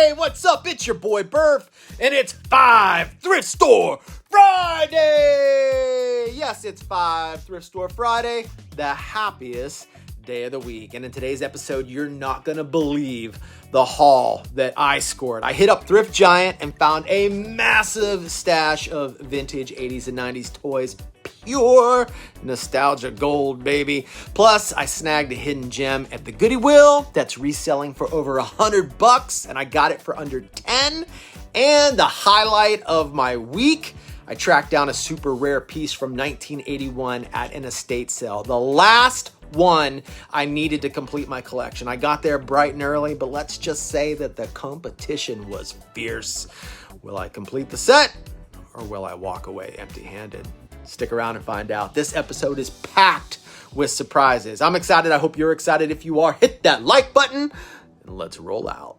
Hey, what's up? It's your boy Burf, and it's 5 Thrift Store Friday! Yes, it's 5 Thrift Store Friday, the happiest day of the week. And in today's episode, you're not gonna believe the haul that I scored. I hit up Thrift Giant and found a massive stash of vintage 80s and 90s toys. Pure nostalgia gold, baby. Plus, I snagged a hidden gem at the Goodywill that's reselling for over $100, and I got it for under 10. And the highlight of my week, I tracked down a super rare piece from 1981 at an estate sale. The last one I needed to complete my collection. I got there bright and early, but let's just say that the competition was fierce. Will I complete the set, or will I walk away empty-handed? Stick around and find out. This episode is packed with surprises. I'm excited. I hope you're excited. If you are, hit that like button and let's roll out.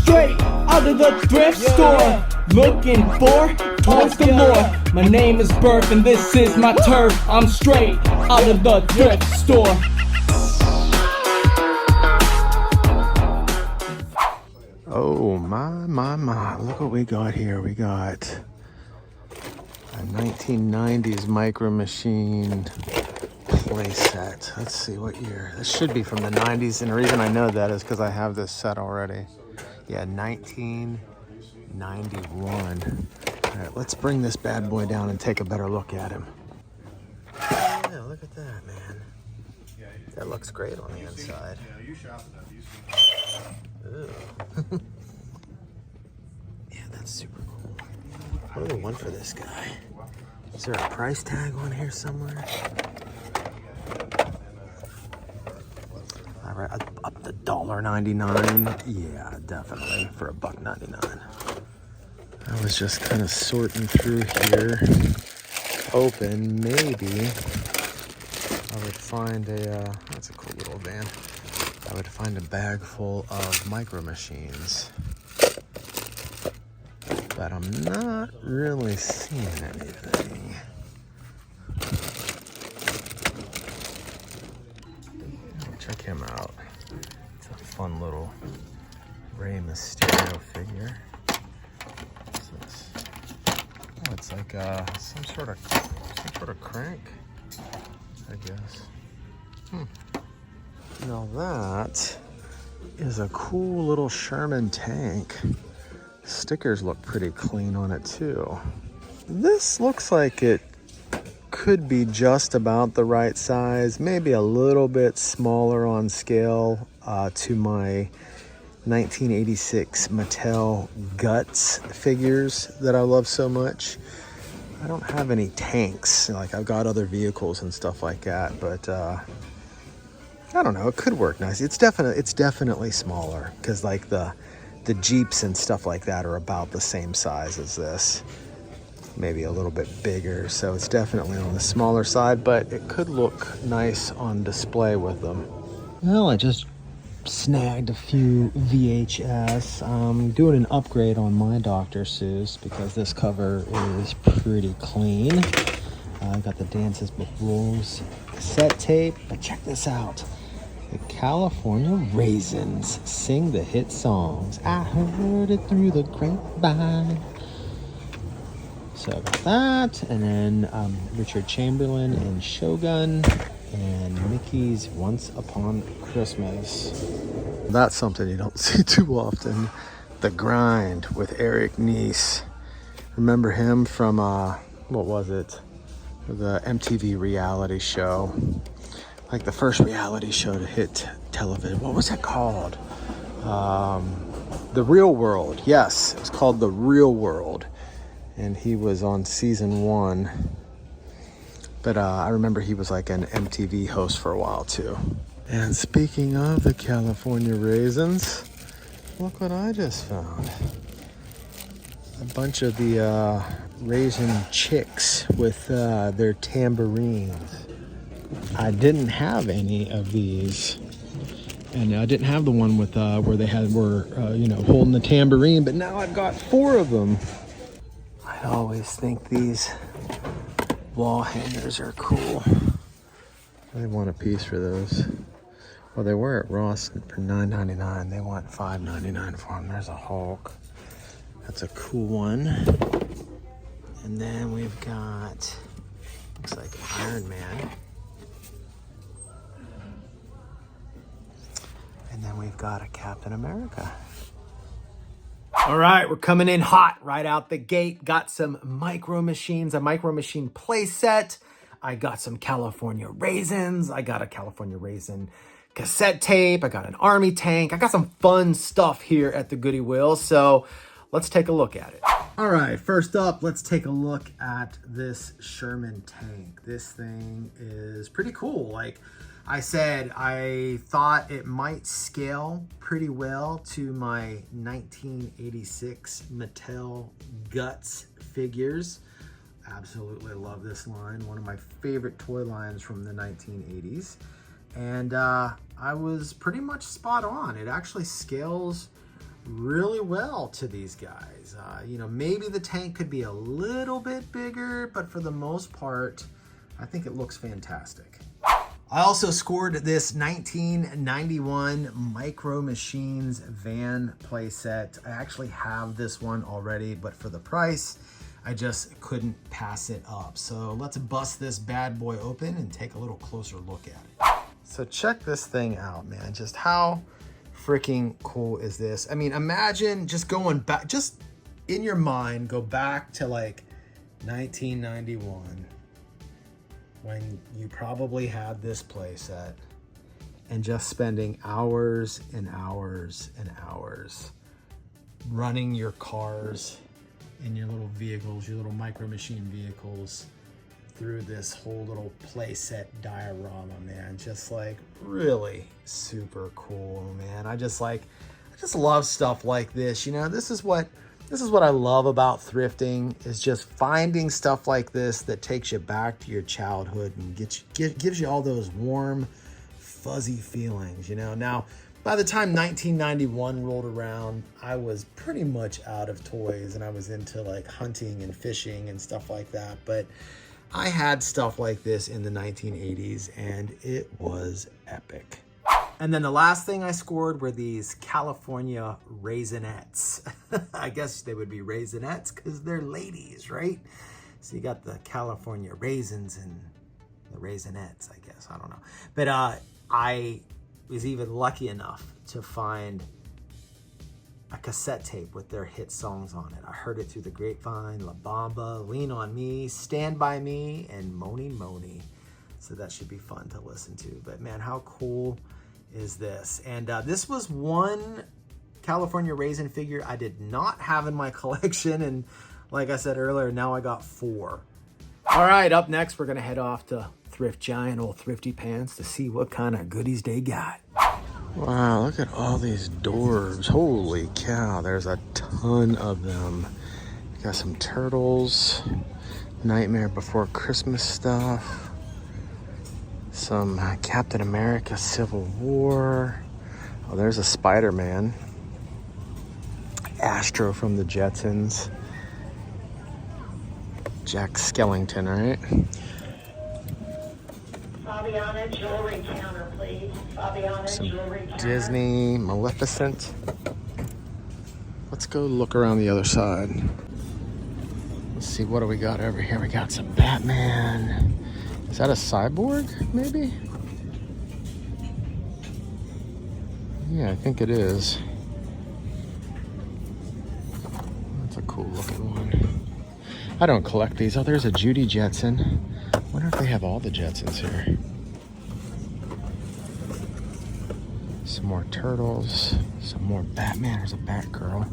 Straight out of the thrift store, looking for toys galore. My name is Burf and this is my turf. I'm straight out of the thrift store. Oh my, look what we got here. We got a 1990s Micro Machine playset. Let's see what year. This should be from the 90s, and the reason I know that is because I have this set already. Yeah, 1991. All right, let's bring this bad boy down and take a better look at him. Yeah, look at that, man. That looks great on the inside. Yeah, that's super cool. What do we want for this guy? Is there a price tag on here somewhere? All right, up to $1.99. Yeah, definitely for $1.99. I was just kind of sorting through here, hoping maybe I would find a. That's a cool little van. I would find a bag full of Micro Machines, but I'm not really seeing anything. Check him out. It's a fun little Rey Mysterio figure. What's this? Oh, it's like some sort of crank, I guess. Now that is a cool little Sherman tank. Stickers look pretty clean on it too. This looks like it could be just about the right size, maybe a little bit smaller on scale to my 1986 Mattel Guts figures that I love so much. I don't have any tanks, like I've got other vehicles and stuff like that, but I don't know, it could work nice. It's definitely smaller, because like the Jeeps and stuff like that are about the same size as this. Maybe a little bit bigger, so it's definitely on the smaller side, but it could look nice on display with them. Well, I just snagged a few VHS. I'm doing an upgrade on my Dr. Seuss because this cover is pretty clean. I got the Dances with Wolves cassette tape, but check this out. The California Raisins sing the hit songs. I heard it through the grapevine. So I got that, and then Richard Chamberlain and Shogun, and Mickey's Once Upon Christmas. That's something you don't see too often. The Grind with Eric Nies. Remember him from, what was it? The MTV reality show. Like the first reality show to hit television. What was it called? The Real World. Yes, it was called The Real World. And he was on season 1. But I remember he was like an MTV host for a while too. And speaking of the California Raisins, look what I just found. A bunch of the Raisin Chicks with their tambourines. I didn't have any of these, and I didn't have the one with where they were holding the tambourine, but now I've got 4 of them. I I always think these wall hangers are cool. I want a piece for those. Well, they were at Ross for $9.99. They want $5.99 for them. There's a Hulk. That's a cool one. And then we've got, looks like Iron Man. And then we've got a Captain America. All right, we're coming in hot right out the gate. Got some Micro Machines, a Micro Machine play set. I got some California raisins. I got a California raisin cassette tape. I got an army tank. I got some fun stuff here at the Goodywill. So let's take a look at it. All right, first up, let's take a look at this Sherman tank. This thing is pretty cool. Like I said, I thought it might scale pretty well to my 1986 Mattel Guts figures. Absolutely love this line. One of my favorite toy lines from the 1980s. And I was pretty much spot on. It actually scales really well to these guys. You know, maybe the tank could be a little bit bigger, but for the most part, I think it looks fantastic. I also scored this 1991 Micro Machines van playset. I actually have this one already, but for the price, I just couldn't pass it up. So let's bust this bad boy open and take a little closer look at it. So check this thing out, man. Just how freaking cool is this? I mean, imagine just going back, just in your mind, go back to like 1991 when you probably had this playset and just spending hours and hours and hours running your cars and your little vehicles, your little Micro Machine vehicles through this whole little playset diorama, man. Just like really super cool, man. I just love stuff like this. You know, this is what I love about thrifting, is just finding stuff like this that takes you back to your childhood and gives you all those warm, fuzzy feelings, you know. Now, by the time 1991 rolled around, I was pretty much out of toys and I was into like hunting and fishing and stuff like that. But I had stuff like this in the 1980s and it was epic. And then the last thing I scored were these California Raisinets. I guess they would be Raisinets because they're ladies, right? So you got the California raisins and the Raisinets, I guess. I don't know. But I was even lucky enough to find a cassette tape with their hit songs on it. I heard it through the grapevine: La Bamba, Lean on Me, Stand By Me, and Moni Moni. So that should be fun to listen to. But man, how cool is this? And this was one California Raisin figure I did not have in my collection. And like I said earlier, now I got 4. All right, up next, we're gonna head off to Thrift Giant, old Thrifty Pants, to see what kind of goodies they got. Wow, look at all these Dorbs. Holy cow, there's a ton of them. You got some turtles, Nightmare Before Christmas stuff, some Captain America Civil War. Oh, there's a Spider-Man, Astro from the Jetsons, Jack Skellington, right? Fabiana jewelry counter, please. Fabiana Some jewelry counter. Disney, Maleficent. Let's go look around the other side. Let's see, what do we got over here? We got some Batman. Is that a cyborg, maybe? Yeah, I think it is. That's a cool looking one. I don't collect these. Oh, there's a Judy Jetson. I wonder if they have all the Jetsons here. Some more turtles, some more Batman. There's a Batgirl.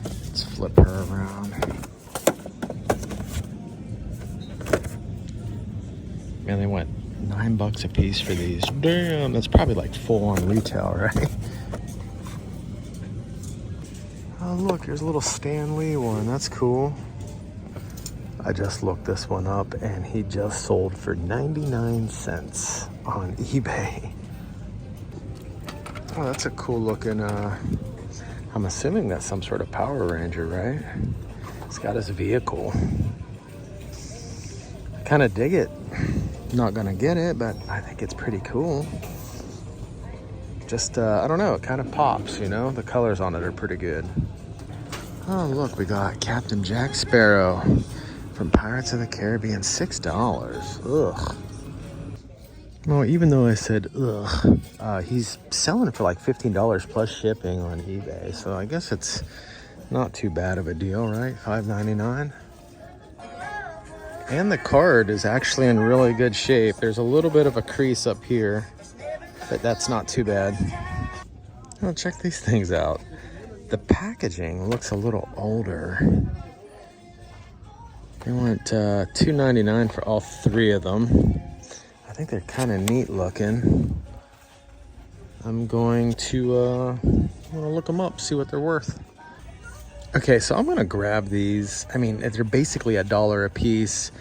Let's flip her around. Man, they went $9 a piece for these. Damn, that's probably like full on retail, right? Oh, look, there's a little Stan Lee one. That's cool. I just looked this one up and he just sold for 99 cents on eBay. Oh, that's a cool looking, I'm assuming that's some sort of Power Ranger, right? It's got his vehicle. I kind of dig it. Not gonna get it, but I think it's pretty cool. Just, I don't know, it kind of pops, you know? The colors on it are pretty good. Oh, look, we got Captain Jack Sparrow from Pirates of the Caribbean, $6. Ugh. Well, even though I said ugh, he's selling it for like $15 plus shipping on eBay. So I guess it's not too bad of a deal, right? $5.99. And the card is actually in really good shape. There's a little bit of a crease up here, but that's not too bad. Oh, check these things out. The packaging looks a little older. They want $2.99 for all three of them. I think they're kind of neat looking. I'm going to look them up, see what they're worth. Okay, so I'm gonna grab these. I mean, they're basically $1 a piece.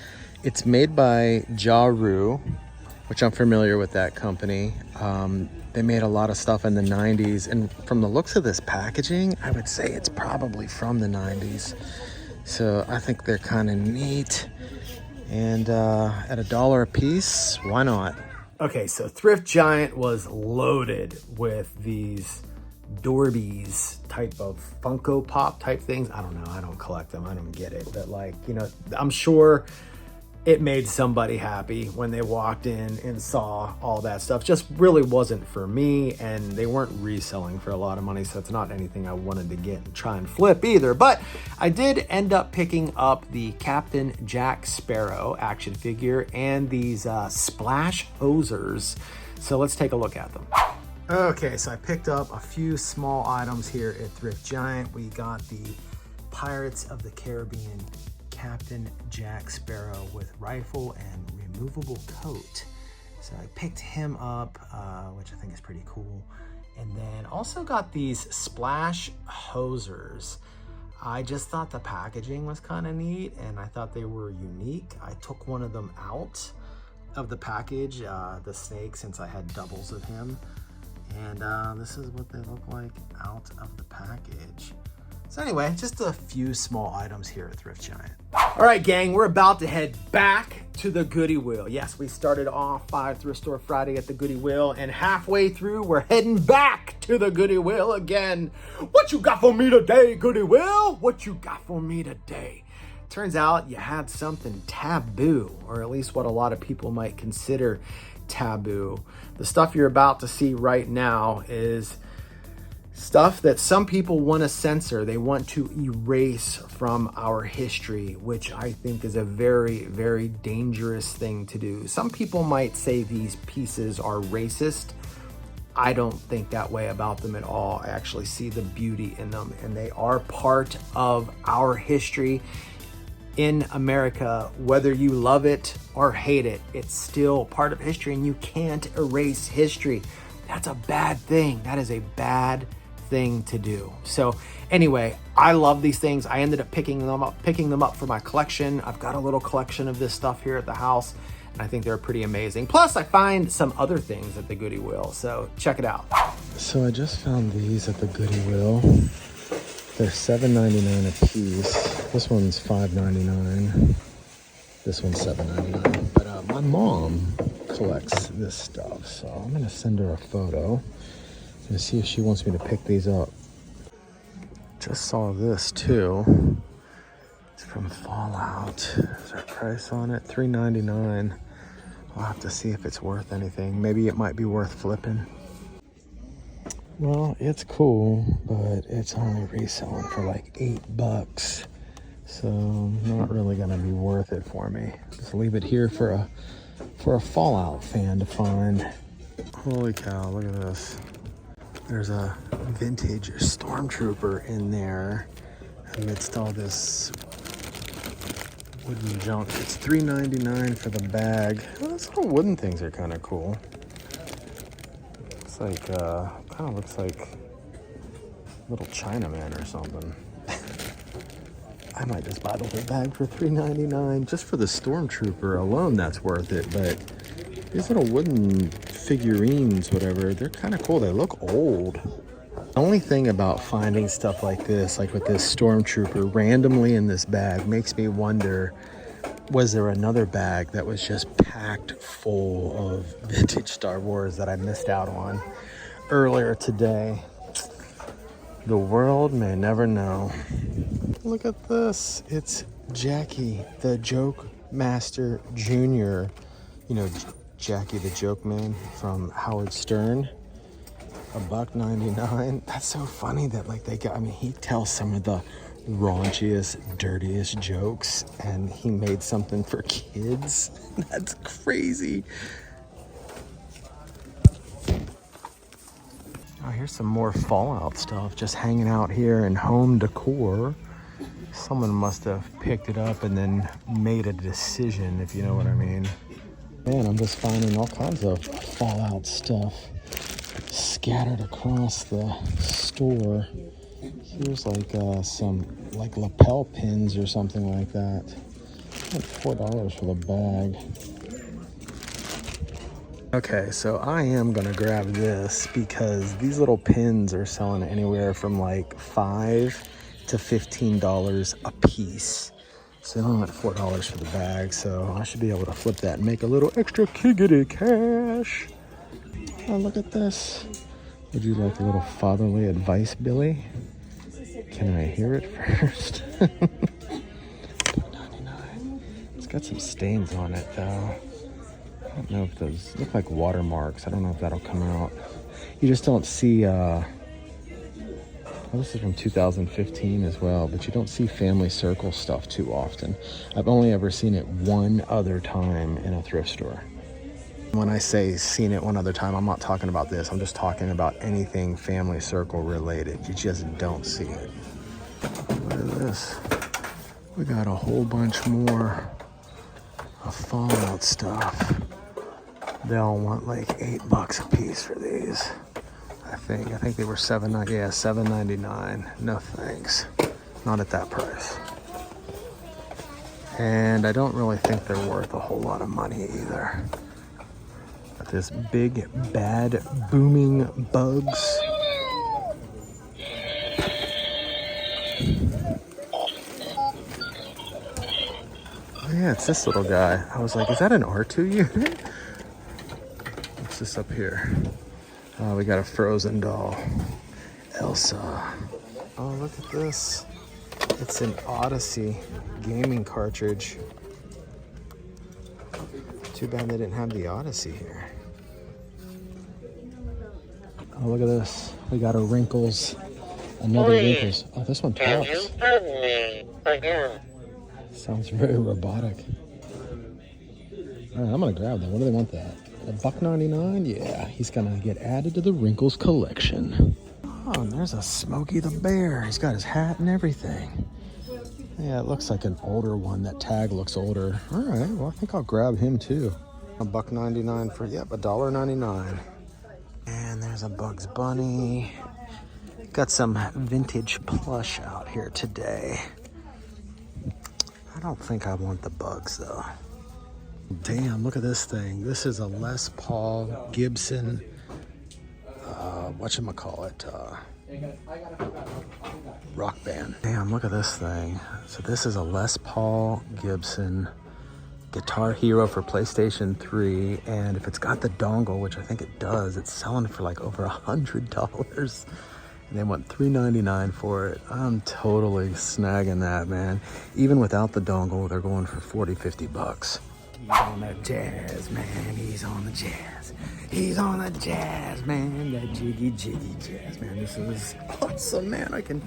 It's made by Jaru, which I'm familiar with that company. They made a lot of stuff in the 90s, and from the looks of this packaging, I would say it's probably from the 90s. So I think they're kind of neat. And at $1 a piece, why not? Okay, so Thrift Giant was loaded with these Dorbies type of Funko Pop type things. I don't know. I don't collect them. I don't get it. But like, you know, I'm sure it made somebody happy when they walked in and saw all that stuff. Just really wasn't for me, and they weren't reselling for a lot of money, so it's not anything I wanted to get and try and flip either. But I did end up picking up the Captain Jack Sparrow action figure and these splash hosers. So let's take a look at them. Okay, so I picked up a few small items here at Thrift Giant. We got the Pirates of the Caribbean Captain Jack Sparrow with rifle and removable coat. So I picked him up, which I think is pretty cool. And then also got these splash hosers. I just thought the packaging was kind of neat, and I thought they were unique. I took one of them out of the package, the snake, since I had doubles of him. And this is what they look like out of the package. So anyway, just a few small items here at Thrift Giant. All right, gang, we're about to head back to the Goodywill. Yes, we started off Thrift Store Friday at the Goodywill, and halfway through, we're heading back to the Goodywill again. What you got for me today, Goodywill? What you got for me today? Turns out you had something taboo, or at least what a lot of people might consider taboo. The stuff you're about to see right now is stuff that some people want to censor. They want to erase from our history, which I think is a very, very dangerous thing to do. Some people might say these pieces are racist. I don't think that way about them at all. I actually see the beauty in them, and they are part of our history in America. Whether you love it or hate it, it's still part of history, and you can't erase history. That's a bad thing. That is a bad thing to do. So anyway, I love these things. I ended up picking them up for my collection. I've got a little collection of this stuff here at the house, and I think they're pretty amazing. Plus, I find some other things at the Goodywill, so check it out. So I just found these at the Goodywill. They're $7.99 a piece. This one's $5.99. This one's $7.99. But my mom collects this stuff, so I'm gonna send her a photo and see if she wants me to pick these up. Just saw this too. It's from Fallout. Is there a price on it? $3.99. I'll have to see if it's worth anything. Maybe it might be worth flipping. Well, it's cool, but it's only reselling for like $8. So not really gonna be worth it for me. Just leave it here for a Fallout fan to find. Holy cow, look at this. There's a vintage stormtrooper in there amidst all this wooden junk. It's $3.99 for the bag. Well, some wooden things are kind of cool. It's like, kind of looks like a little Chinaman or something. I might just buy the whole bag for $3.99 just for the stormtrooper alone. That's worth it. But these little wooden figurines, whatever, they're kind of cool. They look old. The only thing about finding stuff like this, like with this Stormtrooper randomly in this bag, makes me wonder, was there another bag that was just packed full of vintage Star Wars that I missed out on earlier today? The world may never know. Look at this. It's Jackie, the Joke Master Jr. You know, Jackie the Joke Man from Howard Stern. $1.99. That's so funny that like they got, I mean, he tells some of the raunchiest, dirtiest jokes, and he made something for kids. That's crazy. Oh, here's some more Fallout stuff just hanging out here in home decor. Someone must have picked it up and then made a decision, if you know what I mean. Man, I'm just finding all kinds of Fallout stuff scattered across the store. Here's like some like lapel pins or something like that. Like $4 for the bag. Okay, so I am gonna grab this because these little pins are selling anywhere from like $5 to $15 a piece. So I'm at $4 for the bag, so I should be able to flip that and make a little extra kiggity cash. Oh, look at this. Would you like a little fatherly advice, Billy? Can I hear it first? $1.99. It's got some stains on it, though. I don't know if those look like watermarks. I don't know if that'll come out. You just don't see, well, this is from 2015 as well, but you don't see Family Circle stuff too often. I've only ever seen it one other time in a thrift store. When I say seen it one other time, I'm not talking about this. I'm just talking about anything Family Circle related. You just don't see it. Look at this. We got a whole bunch more of Fallout stuff. They all want like $8 a piece for these. I think they were $7.99. No thanks. Not at that price. And I don't really think they're worth a whole lot of money either. Got this big, bad, booming bugs. Oh yeah, it's this little guy. I was like, is that an R2 unit? What's this up here? Oh, we got a Frozen doll. Elsa. Oh, look at this. It's an Odyssey gaming cartridge. Too bad they didn't have the Odyssey here. Oh, look at this. We got a Wrinkles. Another Wrinkles. Oh, this one talks. Sounds very robotic. All right, I'm gonna grab that. What do they want that? $1.99? Yeah, he's gonna get added to the Wrinkles collection. Oh, and there's a Smokey the Bear. He's got his hat and everything. Yeah, it looks like an older one. That tag looks older. All right, well, I think I'll grab him too. $1.99 for, yep, $1.99. And there's a Bugs Bunny. Got some vintage plush out here today. I don't think I want the bugs though. Damn, look at this thing. This is a Les Paul Gibson, whatchamacallit, rock band. Damn, look at this thing. So this is a Les Paul Gibson Guitar Hero for PlayStation 3, and if it's got the dongle, which I think it does, it's selling for like over $100. And they want $3.99 for it. I'm totally snagging that, man. Even without the dongle, they're going for $40-50. He's on the jazz, man. He's on the jazz. He's on the jazz, man. That jiggy jazz, man. This is awesome, man. I can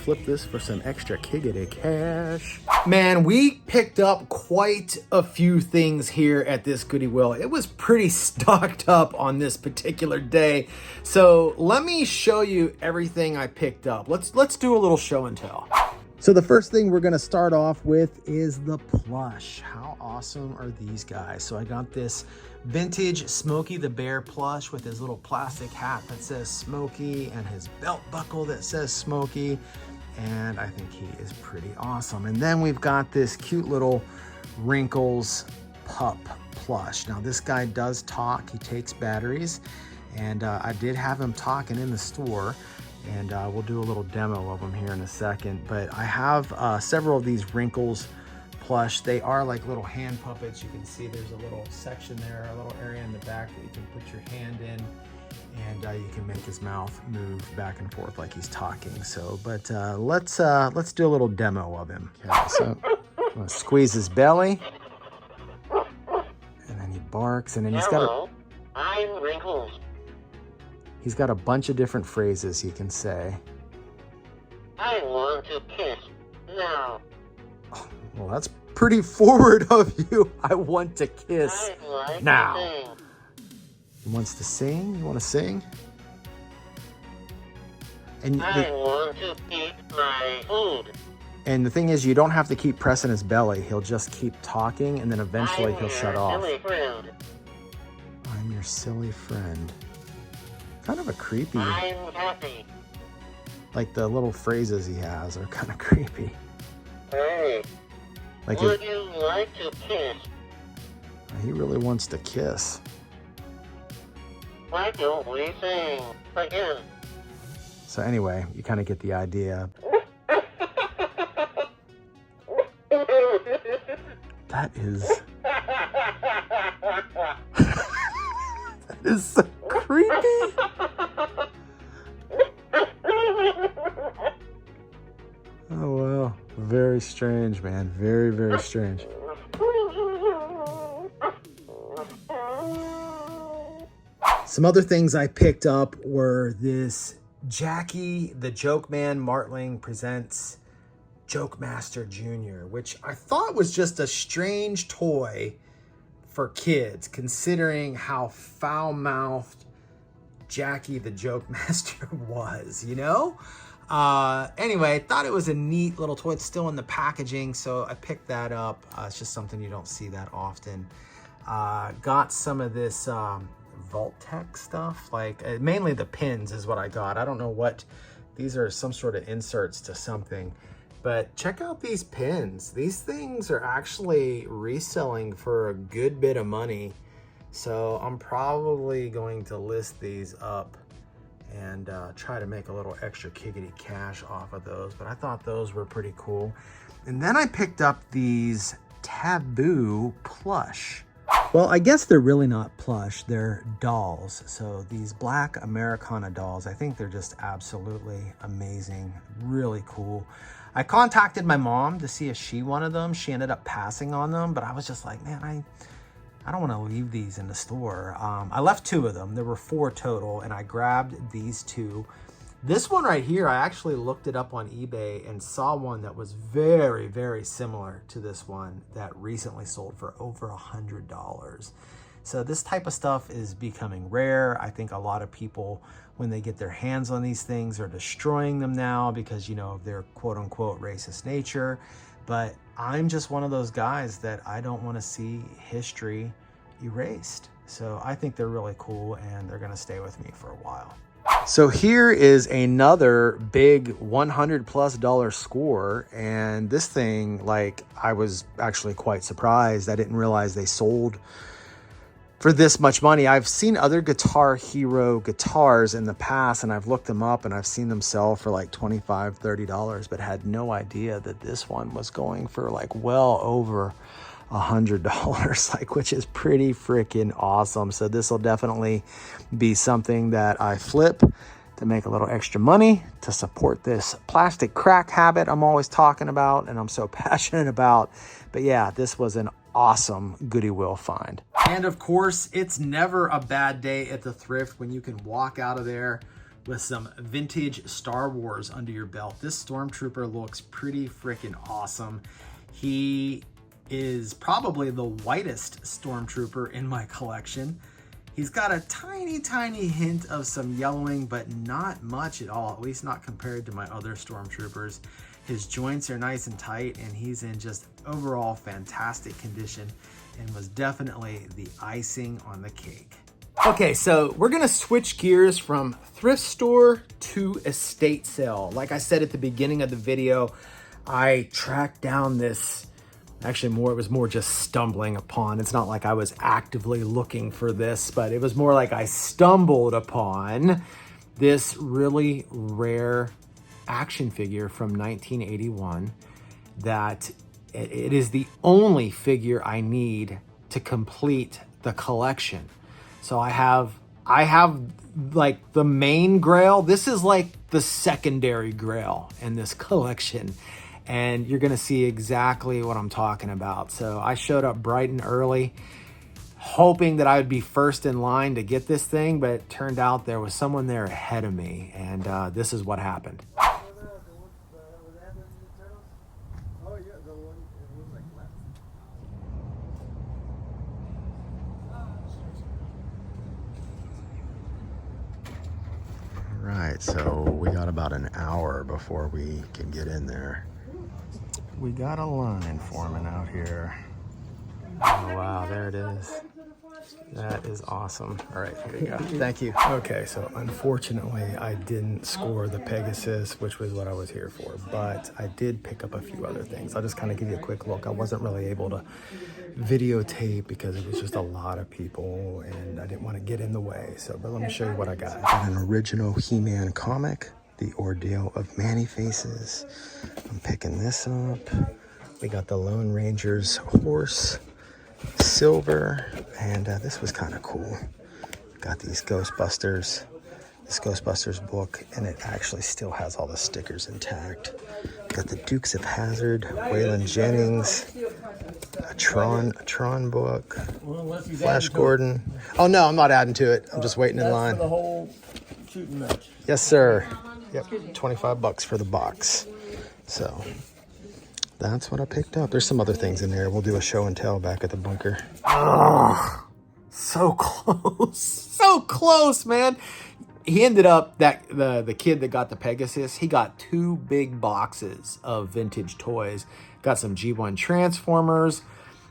flip this for some extra kiggity cash. Man, we picked up quite a few things here at this Goodywill. It was pretty stocked up on this particular day. So let me show you everything I picked up. Let's do a little show and tell. So the first thing we're gonna start off with is the plush. How awesome are these guys? So I got this vintage Smokey the Bear plush with his little plastic hat that says Smokey and his belt buckle that says Smokey. And I think he is pretty awesome. And then we've got this cute little Wrinkles pup plush. Now this guy does talk, he takes batteries, and I did have him talking in the store. And we'll do a little demo of them here in a second. But I have several of these Wrinkles plush. They are like little hand puppets. You can see there's a little section there, a little area in the back that you can put your hand in, and you can make his mouth move back and forth like he's talking. So, but let's do a little demo of him. Okay, so I'm gonna squeeze his belly, and then he barks, and then I'm Wrinkles. He's got a bunch of different phrases he can say. I want to kiss now. Well, that's pretty forward of you. I want to kiss I'd like now. to sing. He wants to sing. You want to sing? And I want to eat my food. and the thing is, you don't have to keep pressing his belly. He'll just keep talking, and then eventually he'll shut off. Silly friend. I'm your silly friend. Kind of a creepy. I'm happy. Like the little phrases he has are kind of creepy. Hey, Like would you like to kiss? he really wants to kiss. Why don't we sing again? So anyway, you kind of get the idea. That is that is so creepy. Oh wow, very strange, man. Very, very strange. Some other things I picked up were this Jackie the Joke Man Martling presents Joke Master Jr., which I thought was just a strange toy for kids, considering how foul-mouthed Jackie the Joke Master was, you know? Anyway, I thought it was a neat little toy. It's still in the packaging, so I picked that up. It's just something you don't see that often. Got some of this Vault-Tec stuff, like mainly the pins is what I got. I don't know what, these are some sort of inserts to something. But check out these pins. These things are actually reselling for a good bit of money. So I'm probably going to list these up and try to make a little extra kickity cash off of those. But I thought those were pretty cool. And then I picked up these Taboo plush. Well, I guess they're really not plush, they're dolls. So these black Americana dolls, I think they're just absolutely amazing, really cool. I contacted my mom to see if she wanted them. She ended up passing on them, but I was just like, man, I don't want to leave these in the store. I left 2 of them. There were 4 total, and I grabbed these 2. This one right here, I actually looked it up on eBay and saw one that was very, very similar to this one that recently sold for over $100. So this type of stuff is becoming rare. I think a lot of people, when they get their hands on these things, are destroying them now because, you know, of their quote unquote racist nature. But I'm just one of those guys that I don't want to see history erased. So I think they're really cool and they're going to stay with me for a while. So here is another big $100+ score, and this thing, like, I was actually quite surprised. I didn't realize they sold for this much money. I've seen other Guitar Hero guitars in the past, and I've looked them up and I've seen them sell for like $25, $30, but had no idea that this one was going for like well over $100, like, which is pretty freaking awesome. So this will definitely be something that I flip to make a little extra money to support this plastic crack habit I'm always talking about and I'm so passionate about. But yeah, this was an awesome Goodywill find. And of course, it's never a bad day at the thrift when you can walk out of there with some vintage Star Wars under your belt. This Stormtrooper looks pretty freaking awesome. He is probably the whitest Stormtrooper in my collection. He's got a tiny, tiny hint of some yellowing, but not much at all, at least not compared to my other Stormtroopers. His joints are nice and tight, and he's in just overall fantastic condition and was definitely the icing on the cake. Okay, so we're gonna switch gears from thrift store to estate sale. Like I said at the beginning of the video, I tracked down this, actually it was more just stumbling upon. It's not like I was actively looking for this, but it was more like I stumbled upon this really rare action figure from 1981 that it is the only figure I need to complete the collection. So I have like the main Grail. This is like the secondary Grail in this collection. And you're gonna see exactly what I'm talking about. So I showed up bright and early, hoping that I would be first in line to get this thing, but it turned out there was someone there ahead of me, and this is what happened. Right, so we got about an hour before we can get in there. We got a line forming out here. Oh wow, there it is. That is awesome. All right, here you go. Thank you. Okay, so unfortunately I didn't score the Pegasus, which was what I was here for, but I did pick up a few other things. I'll just kind of give you a quick look. I wasn't really able to videotape because it was just a lot of people and I didn't want to get in the way. So, but let me show you what I got. Got an original He-Man comic, The Ordeal of Many-Faces. I'm picking this up. We got the Lone Ranger's horse, silver, and this was kind of cool. Got these Ghostbusters, this Ghostbusters book, and it actually still has all the stickers intact. Got the Dukes of Hazzard, Waylon Jennings, a Tron book, Flash Gordon. Oh no, I'm not adding to it. I'm just waiting in line. For the whole shooting match. Yes, sir. Yep, $25 for the box. So that's what I picked up. There's some other things in there. We'll do a show and tell back at the bunker. Oh, so close. So close, man. He ended up, the kid that got the Pegasus, he got 2 big boxes of vintage toys. Got some G1 Transformers.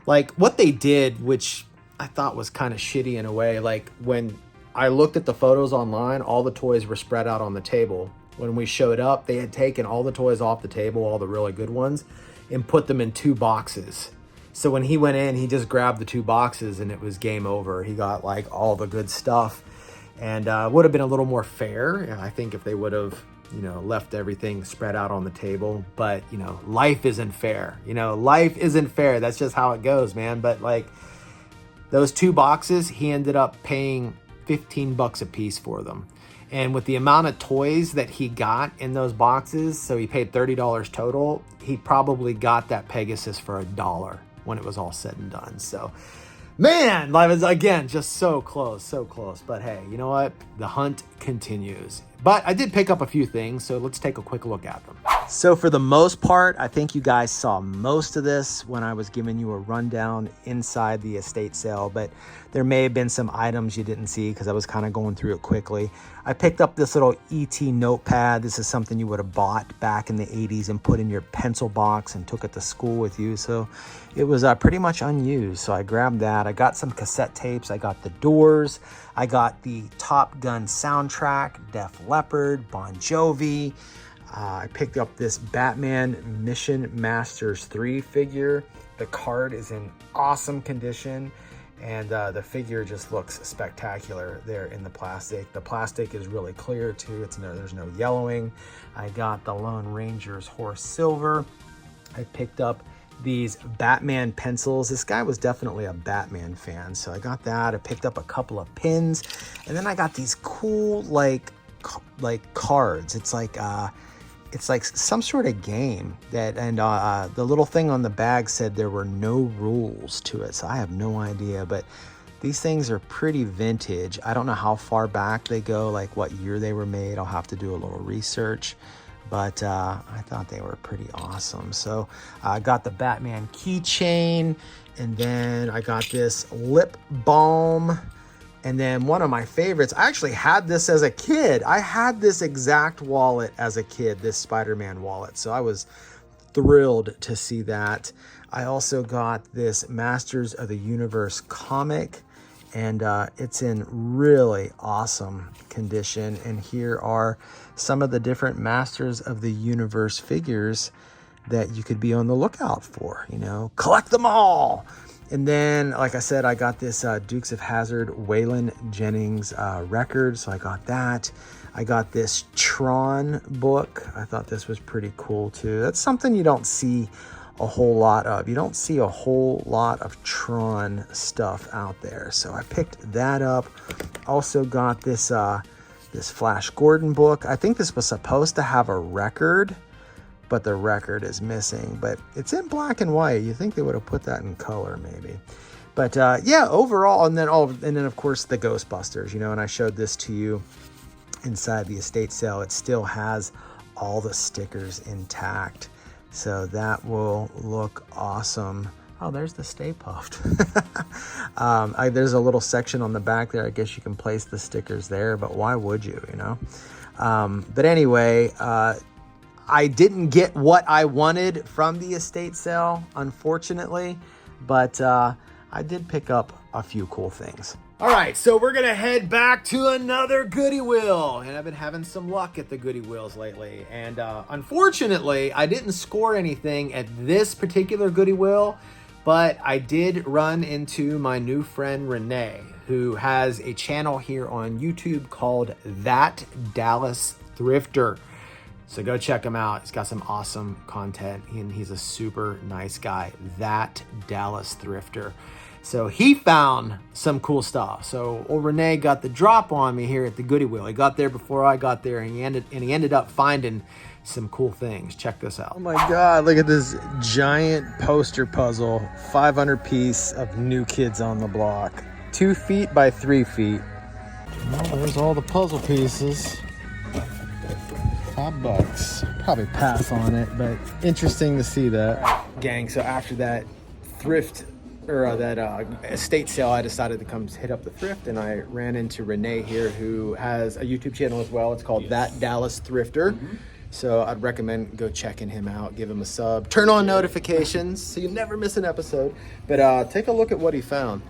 Like what they did, which I thought was kind of shitty in a way, like when I looked at the photos online, all the toys were spread out on the table. When we showed up, they had taken all the toys off the table, all the really good ones, and put them in 2 boxes. So when he went in, he just grabbed the 2 boxes and it was game over. He got like all the good stuff, and would have been a little more fair, I think, if they would have, you know, left everything spread out on the table. But, you know, life isn't fair. You know, life isn't fair. That's just how it goes, man. But like those 2 boxes, he ended up paying $15 a piece for them. And with the amount of toys that he got in those boxes, so he paid $30 total, he probably got that Pegasus for $1 when it was all said and done. So, man, life is, again, just so close, so close. But hey, you know what? The hunt continues. But I did pick up a few things, so let's take a quick look at them. So for the most part, I think you guys saw most of this when I was giving you a rundown inside the estate sale, but there may have been some items you didn't see because I was kind of going through it quickly. I picked up this little ET notepad. This is something you would have bought back in the 80s and put in your pencil box and took it to school with you. So it was pretty much unused. So I grabbed that. I got some cassette tapes. I got The Doors. I got the Top Gun soundtrack, Def Leppard, Bon Jovi. I picked up this Batman Mission Masters 3 figure. The card is in awesome condition, and the figure just looks spectacular there in the plastic. The plastic is really clear too. There's no yellowing. I got the Lone Ranger's horse silver. I picked up these Batman pencils. This guy was definitely a Batman fan, so I got that. I picked up a couple of pins, and then I got these cool like cards. It's like some sort of game that, and the little thing on the bag said there were no rules to it, so I have no idea. But these things are pretty vintage. I don't know how far back they go, like what year they were made. I'll have to do a little research, but I thought they were pretty awesome. So I got the Batman keychain, and then I got this lip balm. And then one of my favorites, I actually had this as a kid. I had this exact wallet as a kid, this Spider-Man wallet. So I was thrilled to see that. I also got this Masters of the Universe comic, and it's in really awesome condition. And here are some of the different Masters of the Universe figures that you could be on the lookout for, you know, collect them all. And then, like I said, I got this Dukes of Hazzard Waylon Jennings record, so I got that. I got this Tron book. I thought this was pretty cool too. That's something you don't see a whole lot of. You don't see a whole lot of Tron stuff out there. So I picked that up. Also got this this Flash Gordon book. I think this was supposed to have a record, but the record is missing. But it's in black and white. You think they would have put that in color maybe. But yeah, overall, and then of course the Ghostbusters, you know, and I showed this to you inside the estate sale. It still has all the stickers intact. So that will look awesome. Oh, there's the Stay Puft. There's a little section on the back there. I guess you can place the stickers there, but why would you, you know? But anyway, I didn't get what I wanted from the estate sale, unfortunately, but I did pick up a few cool things. All right, so we're gonna head back to another Goodywill, and I've been having some luck at the Goodywills lately. And unfortunately, I didn't score anything at this particular Goodywill, but I did run into my new friend Renee, who has a channel here on YouTube called That Dallas Thrifter. So go check him out. He's got some awesome content, and he's a super nice guy. That Dallas Thrifter. So he found some cool stuff. So old Renee got the drop on me here at the Goodywill. He got there before I got there, and he ended up finding some cool things. Check this out. Oh my God, look at this giant poster puzzle, 500 piece of New Kids on the Block. 2 feet by 3 feet. Well, there's all the puzzle pieces. $5. Probably pass on it, but interesting to see that. Gang, so after that thrift or that estate sale, I decided to come hit up the thrift, and I ran into Renee here, who has a YouTube channel as well. It's called That Dallas Thrifter. So I'd recommend go checking him out, give him a sub, turn on notifications so you never miss an episode. But take a look at what he found.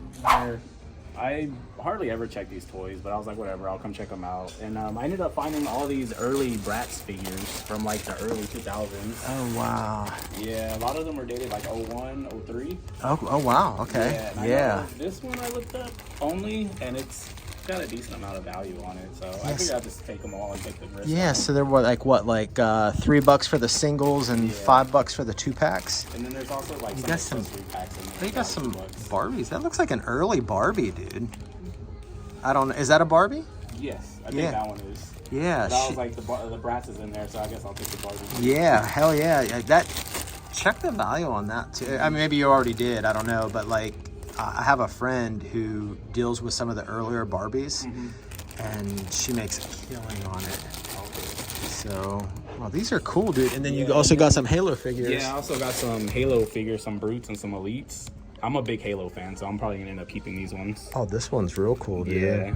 I hardly ever check these toys, but I was like, whatever, I'll come check them out. And I ended up finding all these early Bratz figures from like the early 2000s. Oh, wow. Yeah, a lot of them were dated like 01, 03. Oh wow, okay. Yeah. And I know this one I looked up only, and it's got a decent amount of value on it. So I figured I'd just take them all and take the risk. Yeah, so they're like $3 for the singles and $5 for the 2-packs. And then there's also like some accessory packs in there. You got some Barbies. That looks like an early Barbie, dude. I don't know. Is that a Barbie? Yes, I think that one is. Yeah. That was like the Bratz is in there, so I guess I'll take the Barbie. Yeah, hell yeah. Check the value on that too. I mean, maybe you already did. I don't know, but like, I have a friend who deals with some of the earlier Barbies, and she makes a killing on it. So, well, these are cool, dude. And then you also got some Halo figures. Yeah, I also got some Halo figures, some Brutes and some Elites. I'm a big Halo fan, so I'm probably gonna end up keeping these ones. Oh, this one's real cool, dude. Yeah.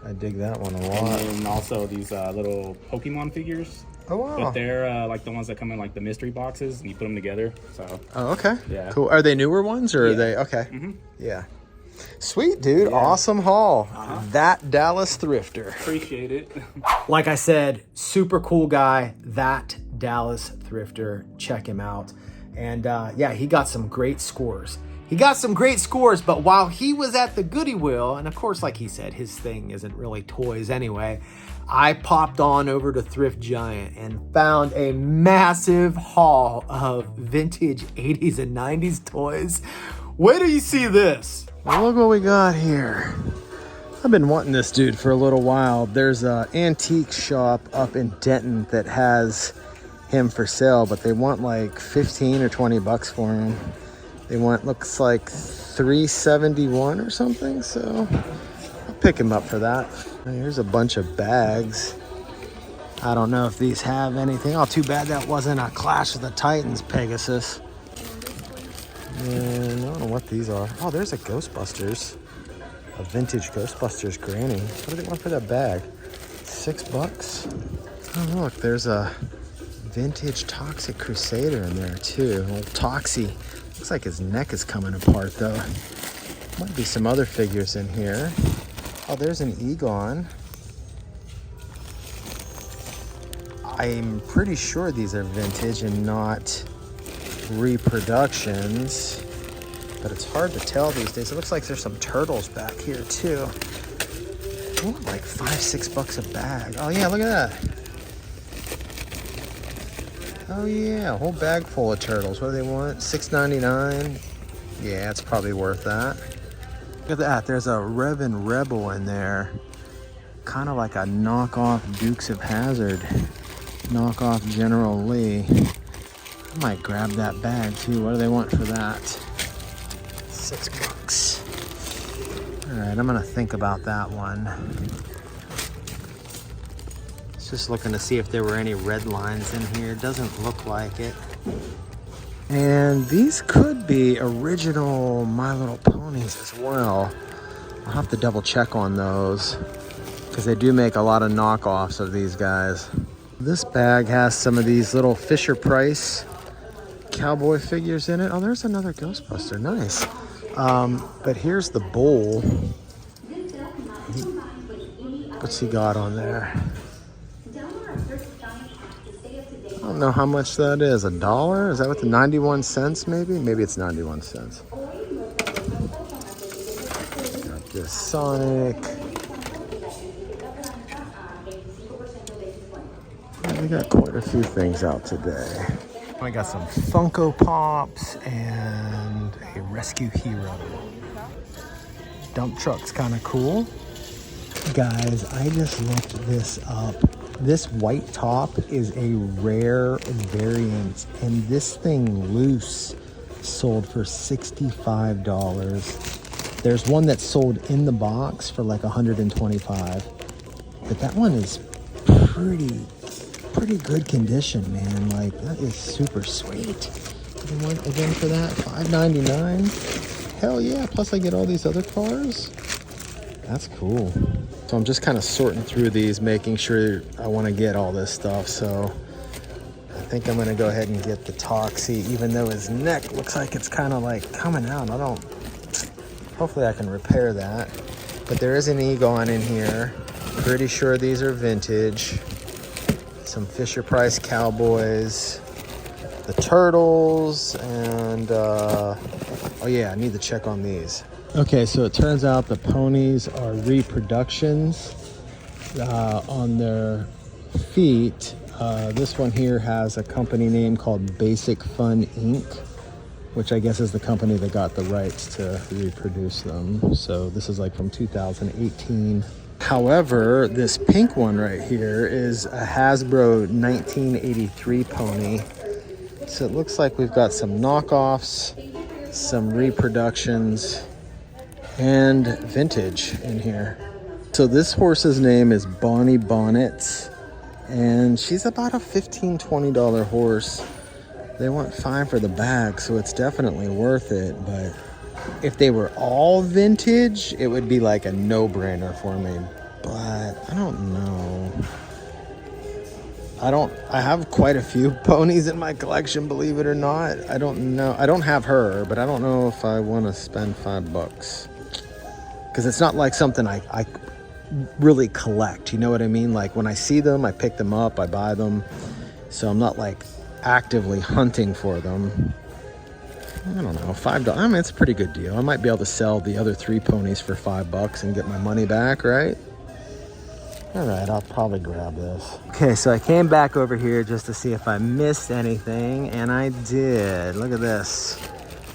I dig that one a lot. And then also these little Pokemon figures. Oh, wow. But they're like the ones that come in like the mystery boxes, and you put them together. So. Oh, okay. Yeah. Cool. Are they newer ones, or are they okay? Yeah. Sweet, dude. Yeah. Awesome haul. That Dallas Thrifter. Appreciate it. Like I said, super cool guy. That Dallas Thrifter. Check him out. And yeah, he got some great scores. But while he was at the Goodywill, and of course, like he said, his thing isn't really toys anyway, I popped on over to Thrift Giant and found a massive haul of vintage 80s and 90s toys. Wait till you see this. Well, look what we got here. I've been wanting this dude for a little while. There's an antique shop up in Denton that has him for sale, but they want like 15 or 20 bucks for him. They want, looks like $371 or something, so I'll pick him up for that. Here's a bunch of bags. I don't know if these have anything. Oh, too bad that wasn't a Clash of the Titans Pegasus. And I don't know what these are. Oh, there's a Ghostbusters. A vintage Ghostbusters granny. What do they want for that bag? $6? Oh, look, there's a vintage Toxic Crusader in there too. Old Toxie. Looks like his neck is coming apart though. Might be some other figures in here. Oh, there's an Egon. I'm pretty sure these are vintage and not reproductions, but it's hard to tell these days. It looks like there's some turtles back here too. Ooh, like $5-6 a bag. Oh yeah, look at that. Oh yeah, a whole bag full of turtles. What do they want? $6.99. Yeah, it's probably worth that. Look at that. There's a Revan Rebel in there. Kind of like a knockoff Dukes of Hazzard. Knockoff General Lee. I might grab that bag too. What do they want for that? $6. Alright, I'm gonna think about that one. Just looking to see if there were any red lines in here. Doesn't look like it. And these could be original My Little Ponies as well. I'll have to double check on those because they do make a lot of knockoffs of these guys. This bag has some of these little Fisher Price cowboy figures in it. Oh, there's another Ghostbuster. Nice. But here's the bowl. What's he got on there? I don't know how much that is. $1? Is that what the 91 cents maybe? Maybe it's 91 cents. Got this Sonic. Yeah, we got quite a few things out today. I got some Funko Pops and a Rescue Hero. Dump truck's kind of cool. Guys, I just looked this up. This white top is a rare variant, and this thing loose sold for $65. There's one that's sold in the box for like $125, but that one is pretty good condition, man. Like, that is super sweet. You want again for that? $5.99. Hell yeah! Plus I get all these other cars. That's cool. So I'm just kind of sorting through these, making sure I want to get all this stuff. So I think I'm going to go ahead and get the Toxie, even though his neck looks like it's kind of like coming out. Hopefully I can repair that. But there is an Egon in here. Pretty sure these are vintage. Some Fisher Price Cowboys. The Turtles. And, oh yeah, I need to check on these. Okay, so it turns out the ponies are reproductions on their feet. This one here has a company name called Basic Fun Inc., which I guess is the company that got the rights to reproduce them. So this is like from 2018. However, this pink one right here is a Hasbro 1983 pony. So it looks like we've got some knockoffs, some reproductions, and vintage in here. So this horse's name is Bonnie Bonnets, and she's about a $15-$20 horse. They want $5 for the bag, so it's definitely worth it. But if they were all vintage, it would be like a no-brainer for me. But I don't know. I have quite a few ponies in my collection, believe it or not. I don't know. I don't have her, but I don't know if I want to spend $5. Because it's not like something I really collect, you know what I mean? Like when I see them, I pick them up, I buy them. So I'm not like actively hunting for them. I don't know, $5. I mean, it's a pretty good deal. I might be able to sell the other 3 ponies for $5 and get my money back, right? All right, I'll probably grab this. Okay, so I came back over here just to see if I missed anything, and I did. Look at this.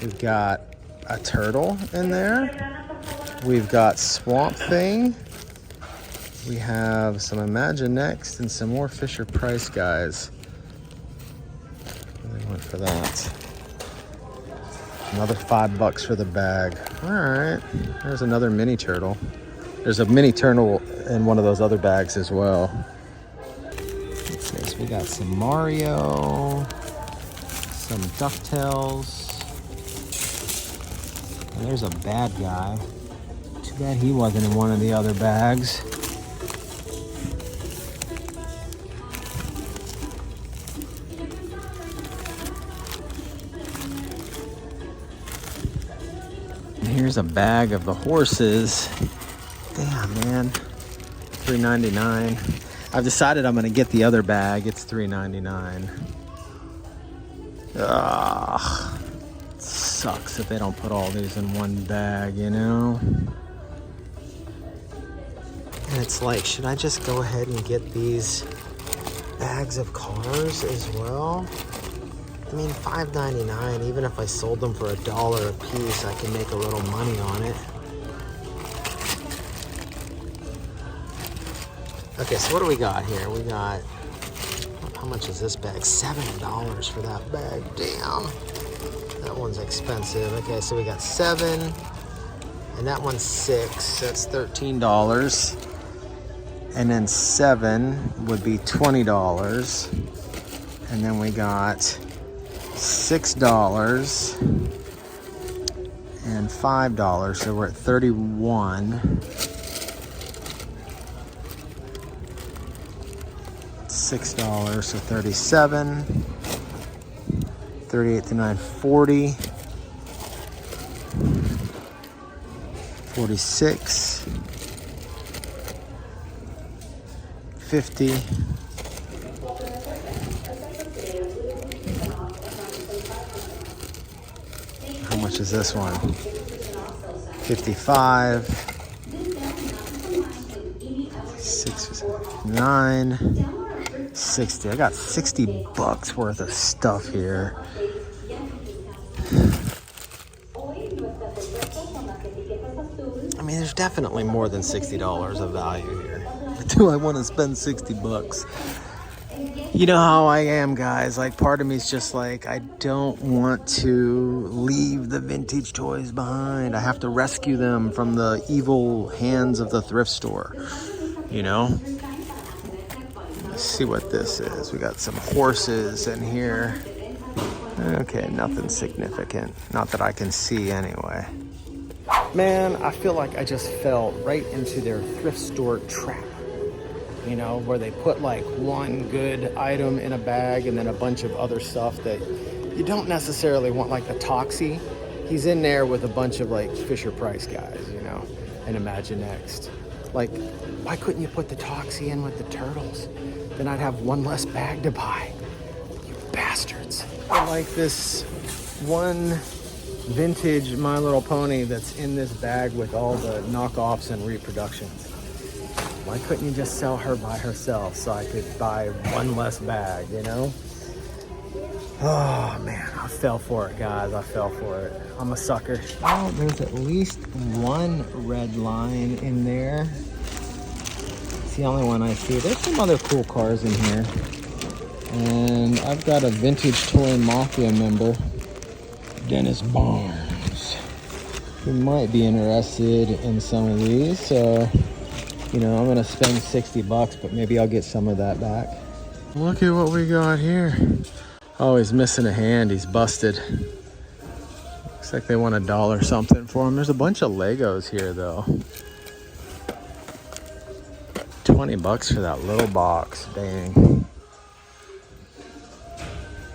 We've got a turtle in there. We've got Swamp Thing. We have some Imagine Next and some more Fisher Price guys. What do they want for that? Another $5 for the bag. All right, there's another mini turtle. There's a mini turtle in one of those other bags as well. What's this? We got some Mario, some DuckTales. And there's a bad guy. Too bad he wasn't in one of the other bags. And here's a bag of the horses. Damn, man. $3.99. I've decided I'm gonna get the other bag. It's $3.99. Ugh. Sucks if they don't put all these in one bag, you know? And it's like, should I just go ahead and get these bags of cars as well? I mean, $5.99, even if I sold them for $1 a piece, I can make a little money on it. Okay, so what do we got here? We got, how much is this bag? $7 for that bag. Damn. That one's expensive. Okay, so we got 7, and that one's 6. That's $13. And then 7 would be $20. And then we got $6 and $5, so we're at 31. $6, so 37. 38 to 9, 40. 46. 50. How much is this one? 55. 69. 60. I got $60 worth of stuff here. I mean, there's definitely more than $60 of value here. Do I want to spend $60? You know how I am, guys. Like, part of me is just like, I don't want to leave the vintage toys behind. I have to rescue them from the evil hands of the thrift store, you know? Let's see what this is. We got some horses in here. Okay, nothing significant. Not that I can see anyway. Man, I feel like I just fell right into their thrift store trap. You know, where they put like one good item in a bag and then a bunch of other stuff that you don't necessarily want, like the Toxie. He's in there with a bunch of like Fisher Price guys, you know, and Imagine Next. Like, why couldn't you put the Toxie in with the turtles? Then I'd have one less bag to buy. You bastards. I like this one vintage My Little Pony that's in this bag with all the knockoffs and reproductions. Why couldn't you just sell her by herself so I could buy one less bag, you know? Oh man, I fell for it, guys. I fell for it. I'm a sucker. Oh, there's at least one red line in there. It's the only one I see. There's some other cool cars in here. And I've got a Vintage Toy Mafia member, Dennis Barnes, who might be interested in some of these. So, you know, I'm gonna spend $60, but maybe I'll get some of that back. Look at what we got here. Oh, he's missing a hand. He's busted. Looks like they want $1 something for him. There's a bunch of Legos here, though. $20 for that little box. Dang.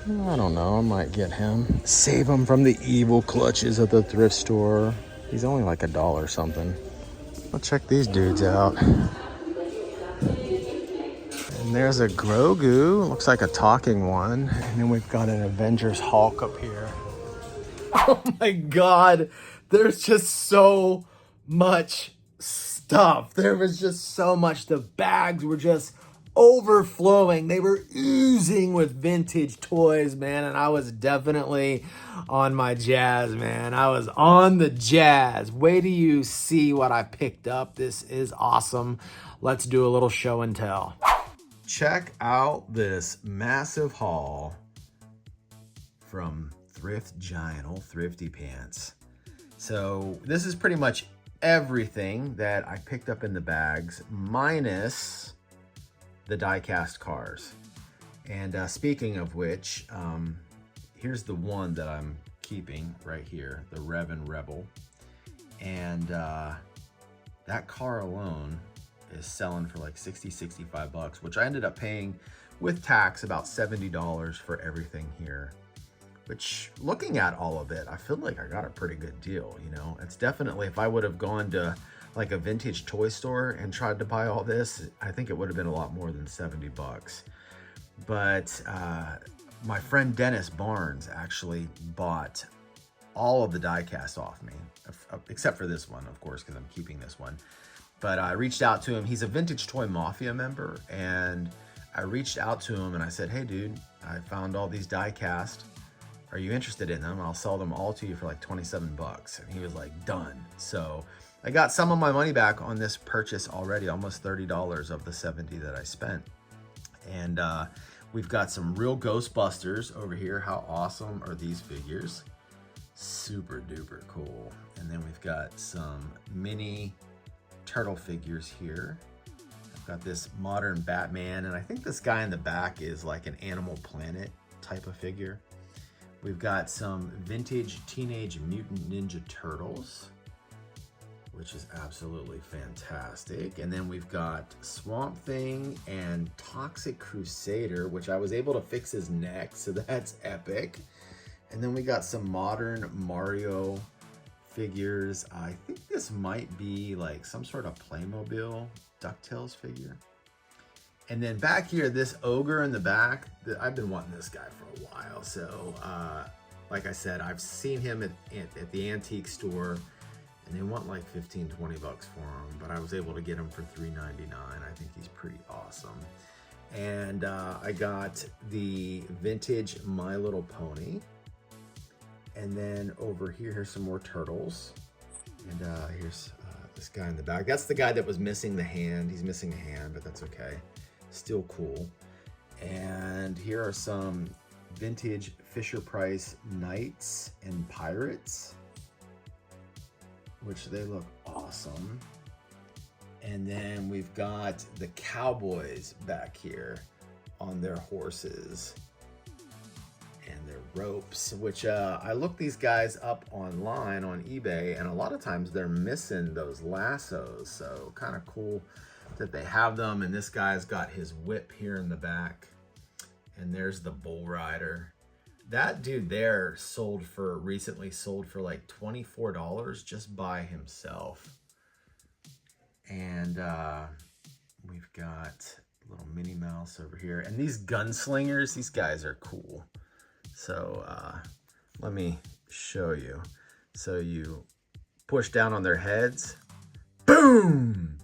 I don't know. I might get him. Save him from the evil clutches of the thrift store. He's only like $1 something. Let's check these dudes out. And there's a Grogu. Looks like a talking one. And then we've got an Avengers Hulk up here. Oh my God. There's just so much stuff. There was just so much. The bags were just overflowing. They were oozing with vintage toys, man. And I was definitely on my jazz, man. I was on the jazz. Wait till you see what I picked up. This is awesome. Let's do a little show and tell. Check out this massive haul from Thrift Giant, old Thrifty Pants. So this is pretty much everything that I picked up in the bags, minus the die-cast cars. And speaking of which, here's the one that I'm keeping right here, the Revan Rebel. And that car alone is selling for like $60-65, which I ended up paying with tax about $70 for everything here. Which, looking at all of it, I feel like I got a pretty good deal, you know? It's definitely, if I would have gone to like a vintage toy store and tried to buy all this, I think it would have been a lot more than $70. But my friend Dennis Barnes actually bought all of the die cast off me, except for this one, of course, because I'm keeping this one. But I reached out to him. He's a Vintage Toy Mafia member, and I reached out to him and I said, hey dude, I found all these die cast. Are you interested in them? I'll sell them all to you for like 27 bucks. And he was like, done. So I got some of my money back on this purchase already, almost $30 of the 70 that I spent. And we've got some real Ghostbusters over here. How awesome are these figures? Super duper cool. And then we've got some mini turtle figures here. I've got this modern Batman, and I think this guy in the back is like an Animal Planet type of figure. We've got some vintage Teenage Mutant Ninja Turtles, which is absolutely fantastic. And then we've got Swamp Thing and Toxic Crusader, which I was able to fix his neck, so that's epic. And then we got some modern Mario figures. I think this might be like some sort of Playmobil DuckTales figure. And then back here, this ogre in the back, I've been wanting this guy for a while. So like I said, I've seen him at the antique store, and they want like 15, 20 bucks for him, but I was able to get him for $3.99. I think he's pretty awesome. And I got the vintage My Little Pony. And then over here, here's some more turtles. And here's this guy in the back. That's the guy that was missing the hand. He's missing a hand, but that's okay. Still cool. And here are some vintage Fisher-Price Knights and Pirates, which they look awesome. And then we've got the cowboys back here on their horses and their ropes, which I looked these guys up online on eBay, and a lot of times they're missing those lassos. So kind of cool that they have them. And this guy's got his whip here in the back, and there's the bull rider. That dude there recently sold for like $24 just by himself. And we've got a little Minnie Mouse over here. And these gunslingers, these guys are cool. So let me show you. So you push down on their heads. Boom!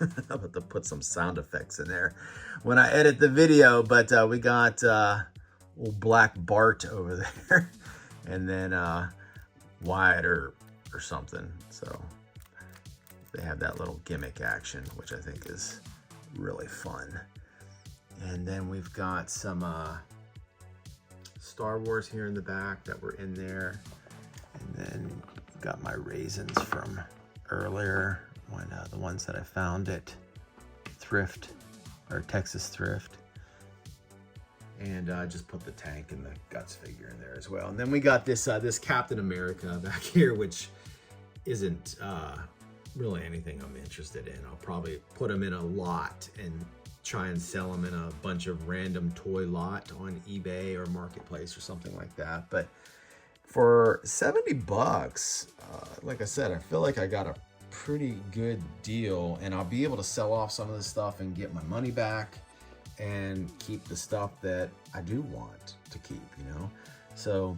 I'm about to put some sound effects in there when I edit the video, but we got old Black Bart over there, and then Wyatt or something. So they have that little gimmick action, which I think is really fun. And then we've got some Star Wars here in the back that were in there. And then got my raisins from earlier, when the ones that I found at Thrift, or Texas Thrift. And I just put the tank and the Guts figure in there as well. And then we got this this Captain America back here, which isn't really anything I'm interested in. I'll probably put them in a lot and try and sell them in a bunch of random toy lot on eBay or Marketplace or something like that. But for 70 bucks, like I said, I feel like I got a pretty good deal, and I'll be able to sell off some of this stuff and get my money back and keep the stuff that I do want to keep, you know? So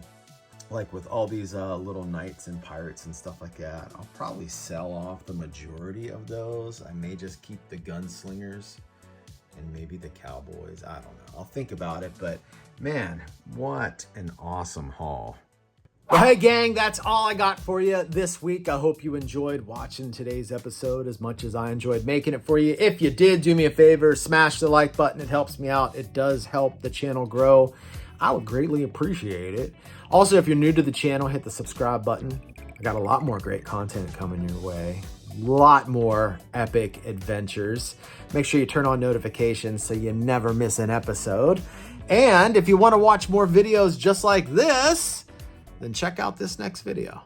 like with all these little knights and pirates and stuff like that, I'll probably sell off the majority of those. I may just keep the gunslingers and maybe the cowboys. I don't know. I'll think about it, but man, what an awesome haul. Well, hey gang, that's all I got for you this week. I hope you enjoyed watching today's episode as much as I enjoyed making it for you. If you did, do me a favor, smash the like button. It helps me out. It does help the channel grow. I would greatly appreciate it. Also, if you're new to the channel, hit the subscribe button. I got a lot more great content coming your way. A lot more epic adventures. Make sure you turn on notifications so you never miss an episode. And if you want to watch more videos just like this, then check out this next video.